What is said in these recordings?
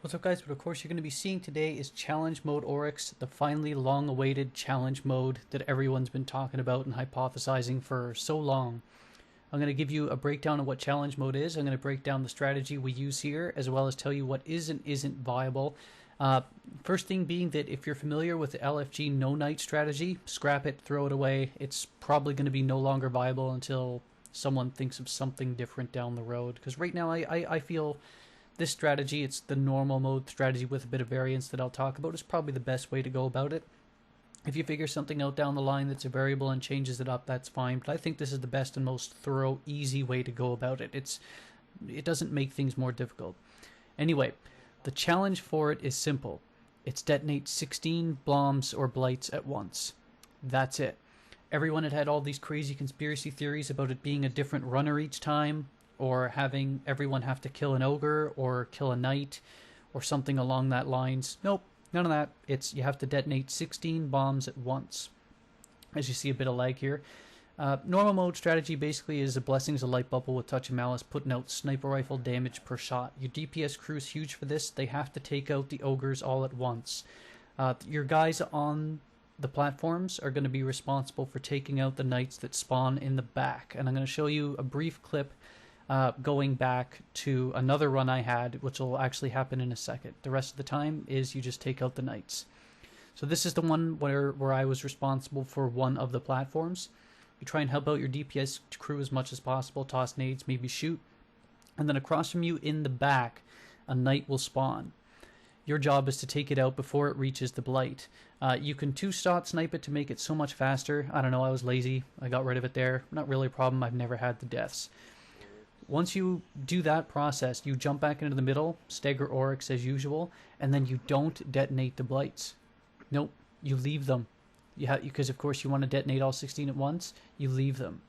What's up guys, what of course you're going to be seeing today is Challenge Mode Oryx, the finally long-awaited challenge mode that everyone's been talking about and hypothesizing for so long. I'm going to give you a breakdown of what challenge mode is. I'm going to break down the strategy we use here, as well as tell you what is and isn't viable. First thing being that if you're familiar with the LFG no night strategy, scrap it, throw it away. It's probably going to be no longer viable until someone thinks of something different down the road. Because right now I feel this strategy, it's the normal mode strategy with a bit of variance that I'll talk about, is probably the best way to go about it. If you figure something out down the line that's a variable and changes it up, that's fine. But I think this is the best and most thorough, easy way to go about it. It doesn't make things more difficult. Anyway, the challenge for it is simple. It's detonate 16 bombs or blights at once. That's it. Everyone had all these crazy conspiracy theories about it being a different runner each time, or having everyone have to kill an ogre or kill a knight or something along that lines. Nope, none of that. It's you have to detonate 16 bombs at once. As you see a bit of lag here. Normal mode strategy basically is a Blessings of Light Bubble with Touch of Malice, putting out sniper rifle damage per shot. Your DPS crew is huge for this. They have to take out the ogres all at once. Your guys on the platforms are going to be responsible for taking out the knights that spawn in the back. And I'm going to show you a brief clip going back to another run I had, which will actually happen in a second. The rest of the time is you just take out the knights. So this is the one where I was responsible for one of the platforms. You try and help out your DPS crew as much as possible, toss nades, maybe shoot. And then across from you in the back, a knight will spawn. Your job is to take it out before it reaches the blight. You can two-shot snipe it to make it so much faster. I don't know, I was lazy. I got rid of it there. Not really a problem. I've never had the deaths. Once you do that process, you jump back into the middle, stagger Oryx as usual, and then you don't detonate the blights. Nope, you leave them. Because of course you want to detonate all 16 at once, you leave them.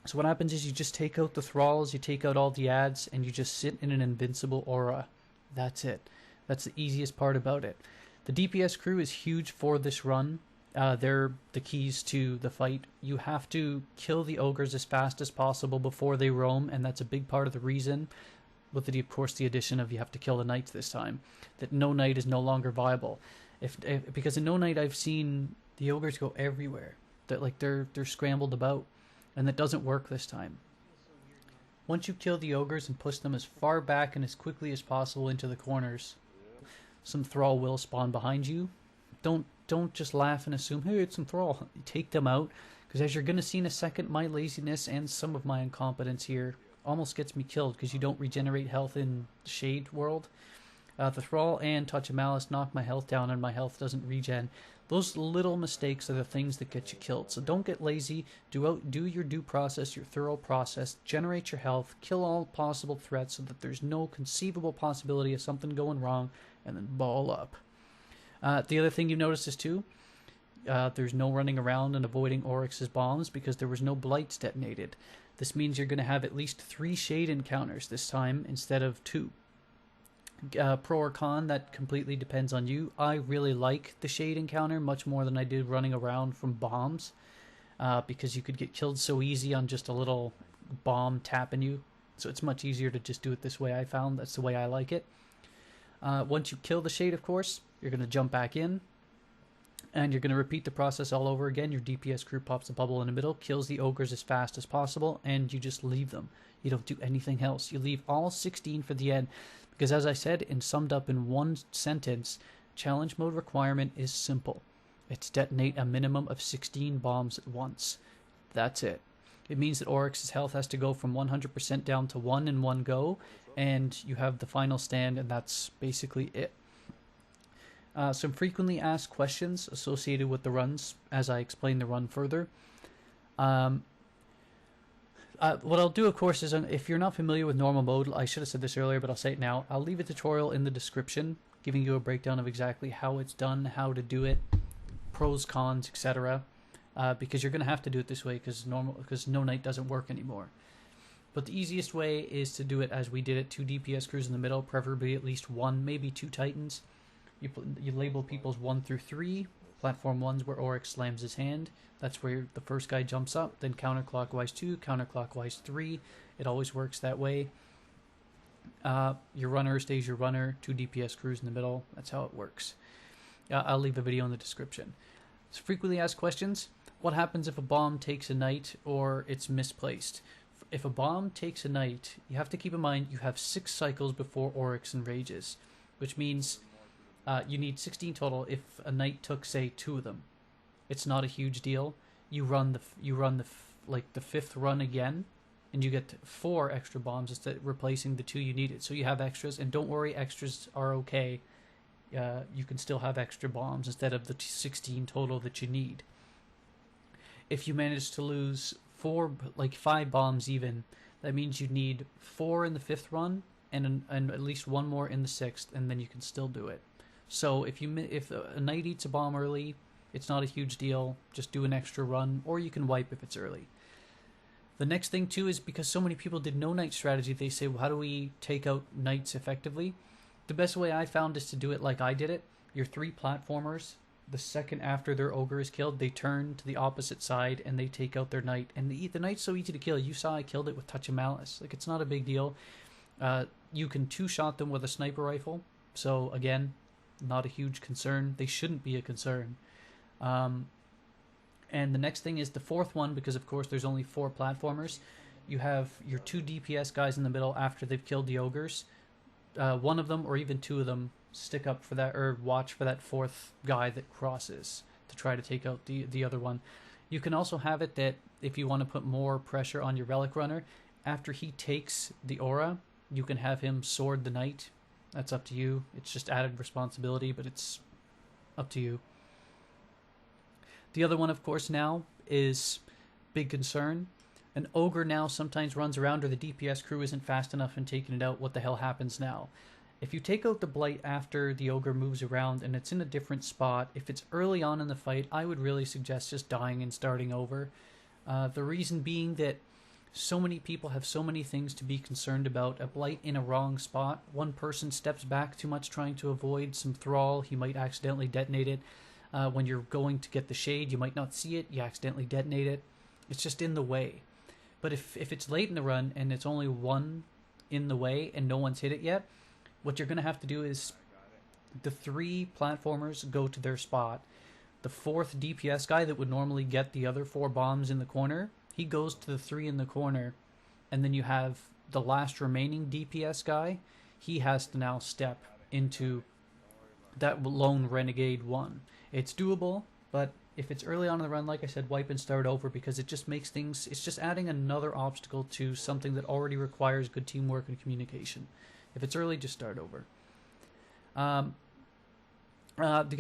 So what happens is you just take out the thralls, you take out all the ads, and you just sit in an invincible aura. That's it. That's the easiest part about it. The DPS crew is huge for this run. They're the keys to the fight. You have to kill the ogres as fast as possible before they roam, and that's a big part of the reason, with of course the addition of you have to kill the knights this time, that no knight is no longer viable. Because in no knight I've seen the ogres go everywhere. They're scrambled about, and that doesn't work this time. Once you kill the ogres and push them as far back and as quickly as possible into the corners, some thrall will spawn behind you. Don't just laugh and assume, hey, it's some thrall. You take them out, because as you're going to see in a second, my laziness and some of my incompetence here almost gets me killed, because you don't regenerate health in the Shade world. The thrall and Touch of Malice knock my health down, and my health doesn't regen. Those little mistakes are the things that get you killed. So don't get lazy. Do your due process, your thorough process. Generate your health. Kill all possible threats so that there's no conceivable possibility of something going wrong, and then ball up. The other thing you notice is too, there's no running around and avoiding Oryx's bombs because there was no blights detonated. This means you're going to have at least 3 shade encounters this time instead of 2. Pro or con, that completely depends on you. I really like the shade encounter much more than I did running around from bombs, because you could get killed so easy on just a little bomb tapping you. So it's much easier to just do it this way. I found that's the way I like it. Once you kill the shade, of course, you're going to jump back in, and you're going to repeat the process all over again. Your DPS crew pops a bubble in the middle, kills the ogres as fast as possible, and you just leave them. You don't do anything else. You leave all 16 for the end, because as I said, and summed up in one sentence, challenge mode requirement is simple. It's detonate a minimum of 16 bombs at once. That's it. It means that Oryx's health has to go from 100% down to 1 in one go, and you have the final stand, and that's basically it. Some frequently asked questions associated with the runs, as I explain the run further. What I'll do, of course, is if you're not familiar with normal mode, I should have said this earlier, but I'll say it now. I'll leave a tutorial in the description giving you a breakdown of exactly how it's done, how to do it, pros, cons, etc. Because you're going to have to do it this way because no night doesn't work anymore. But the easiest way is to do it as we did it: 2 DPS crews in the middle, preferably at least 1, maybe 2 titans. You label people's 1 through 3. Platform 1's where Oryx slams his hand. That's where the first guy jumps up. Then counterclockwise 2, counterclockwise 3. It always works that way. Your runner stays your runner, 2 DPS crews in the middle. That's how it works. I'll leave a video in the description. So frequently asked questions. What happens if a bomb takes a knight or it's misplaced? If a bomb takes a knight, you have to keep in mind you have 6 cycles before Oryx enrages, which means you need 16 total if a knight took, say, 2 of them. It's not a huge deal. You run the 5th run again, and you get 4 extra bombs instead of replacing the 2 you needed. So you have extras, and don't worry, extras are okay. You can still have extra bombs instead of the 16 total that you need. If you manage to lose 5 bombs even, that means you need 4 in the 5th run and at least 1 more in the 6th, and then you can still do it. So if a knight eats a bomb early, it's not a huge deal. Just do an extra run, or you can wipe if it's early. The next thing too is because so many people did no knight strategy, they say, well, how do we take out knights effectively? The best way I found is to do it like I did it. Your 3 platformers, the second after their ogre is killed, they turn to the opposite side and they take out their knight. And the knight's so easy to kill. You saw I killed it with Touch of Malice. Like, it's not a big deal. You can 2-shot them with a sniper rifle. So again, not a huge concern. They shouldn't be a concern. And the next thing is the 4th one, because of course there's only 4 platformers. You have your 2 DPS guys in the middle after they've killed the ogres. One of them or even 2 of them stick up for that, or watch for that 4th guy that crosses to try to take out the other one. You can also have it that if you want to put more pressure on your relic runner, after he takes the aura, you can have him sword the knight. That's up to you. It's just added responsibility, but it's up to you. The other one, of course, now is big concern. An ogre now sometimes runs around, or the DPS crew isn't fast enough in taking it out. What the hell happens now? If you take out the blight after the ogre moves around and it's in a different spot, if it's early on in the fight, I would really suggest just dying and starting over. The reason being that so many people have so many things to be concerned about. A blight in a wrong spot. One person steps back too much trying to avoid some thrall. He might accidentally detonate it. When you're going to get the shade, you might not see it. You accidentally detonate it. It's just in the way. But if it's late in the run and it's only one in the way and no one's hit it yet, what you're going to have to do is the 3 platformers go to their spot. The 4th DPS guy that would normally get the other 4 bombs in the corner, he goes to the 3 in the corner. And then you have the last remaining DPS guy. He has to now step into that lone renegade one. It's doable, but if it's early on in the run, like I said, wipe and start over, because it just makes things, it's just adding another obstacle to something that already requires good teamwork and communication. If it's early, just start over. The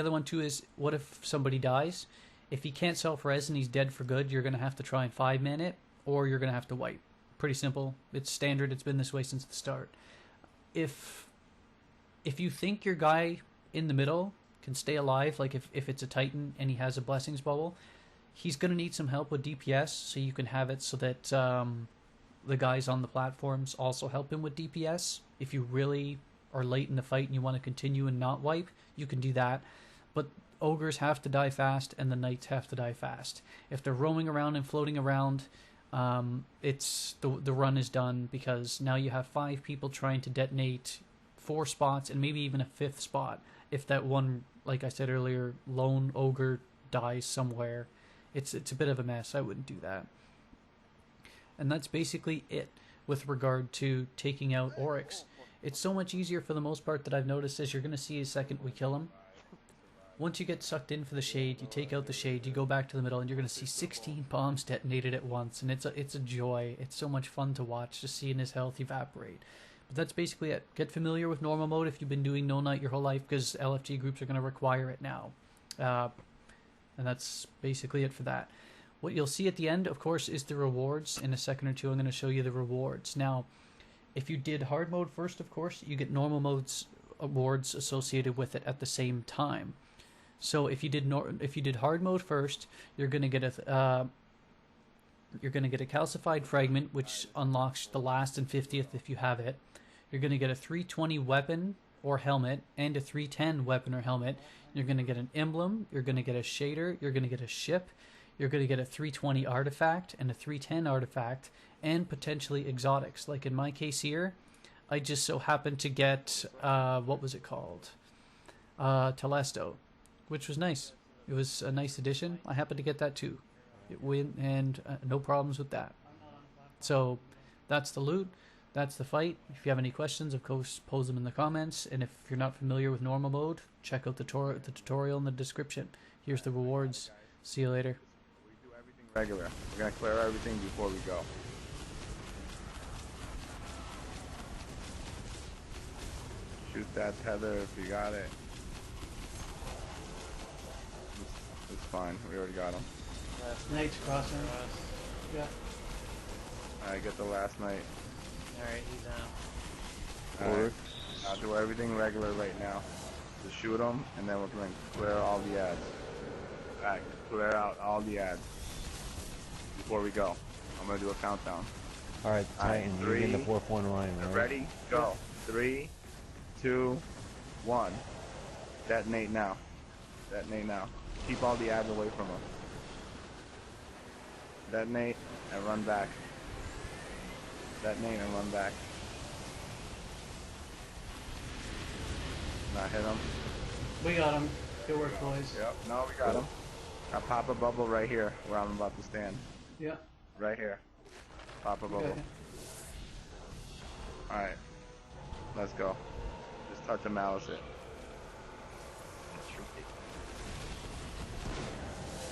other one too is, what if somebody dies? If he can't self-res and he's dead for good, you're going to have to try and 5-man it, or you're going to have to wipe. Pretty simple. It's standard. It's been this way since the start. If you think your guy in the middle can stay alive, like if it's a Titan and he has a Blessings bubble, he's going to need some help with DPS, so you can have it so that the guys on the platforms also help him with DPS. If you really are late in the fight and you want to continue and not wipe, you can do that. But ogres have to die fast and the knights have to die fast. If they're roaming around and floating around, it's the run is done, because now you have 5 people trying to detonate 4 spots and maybe even a 5th spot. If that one, like I said earlier, lone ogre dies somewhere, it's a bit of a mess. I wouldn't do that. And that's basically it with regard to taking out Oryx. It's so much easier for the most part that I've noticed, as you're going to see the second we kill him. Once you get sucked in for the shade, you take out the shade, you go back to the middle, and you're going to see 16 bombs detonated at once. And it's a joy. It's so much fun to watch, just seeing his health evaporate. But that's basically it. Get familiar with normal mode if you've been doing no knight your whole life, because LFG groups are going to require it now. And that's basically it for that. What you'll see at the end, of course, is the rewards. In a second or two, I'm going to show you the rewards. Now, if you did hard mode first, of course, you get normal mode's awards associated with it at the same time. So if you did hard mode first, you're going to get a calcified fragment, which unlocks the last and 50th if you have it. You're going to get a 320 weapon or helmet and a 310 weapon or helmet. You're going to get an emblem. You're going to get a shader. You're going to get a ship. You're going to get a 320 artifact and a 310 artifact, and potentially exotics. Like in my case here, I just so happened to get what was it called? Telesto, which was nice. It was a nice addition. I happened to get that too. It went, and no problems with that. So that's the loot. That's the fight. If you have any questions, of course, pose them in the comments. And if you're not familiar with normal mode, check out the tutorial in the description. Here's the rewards. See you later. We do everything regular. We're gonna clear everything before we go. Shoot that tether if you got it. It's fine. We already got him. Knight's crossing. Yeah. Alright, get the last knight. Alright, he's down. Alright. I'll do everything regular right now. Just shoot him, and then we're going to clear all the ads. Alright, clear out all the ads before we go. I'm going to do a countdown. Alright, Titan, you're getting the 4th one running, right? Ready? Go. 3, 2, 1. Detonate now. Detonate now. Keep all the ads away from him. Detonate and run back. Detonate and run back. Not hit him. We got him. Good work, boys. Yep. No, we got him. Now pop a bubble right here where I'm about to stand. Yeah. Right here. Pop a bubble. Alright. Let's go. Just touch a malice it.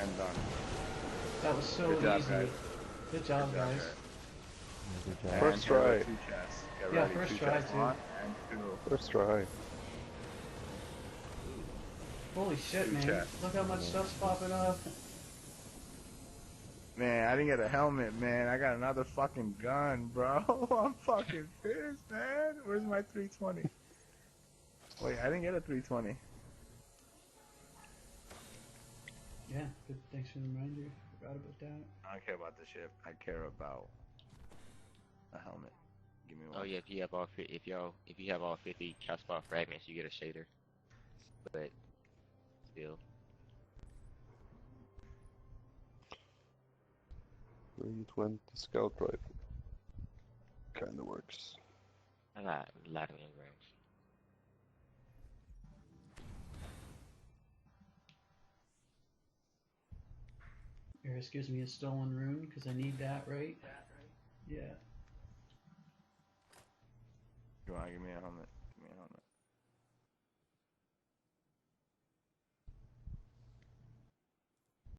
And done. That was so Good job, easy. guys. Good job, guys. Good job. And First here are try. 2 chests. Get Yeah, ready. first 2 try, chests. too. 1 and 2. First try. Holy shit, Two man. chests. Look how much stuff's popping up. Man, I didn't get a helmet, man. I got another fucking gun, bro. I'm fucking pissed, man. Where's my 320? Wait, I didn't get a 320. Yeah, good. Thanks for the reminder. Forgot about that. I don't care about the ship. I care about a helmet. Give me one. Oh yeah, if you have all if you have all 50 Caspar fragments, you get a shader. But still, 320 scout rifle. Kinda works. a lot of engrams. Eris gives me a stolen rune because I need that, right? Yeah. You wanna give me a helmet?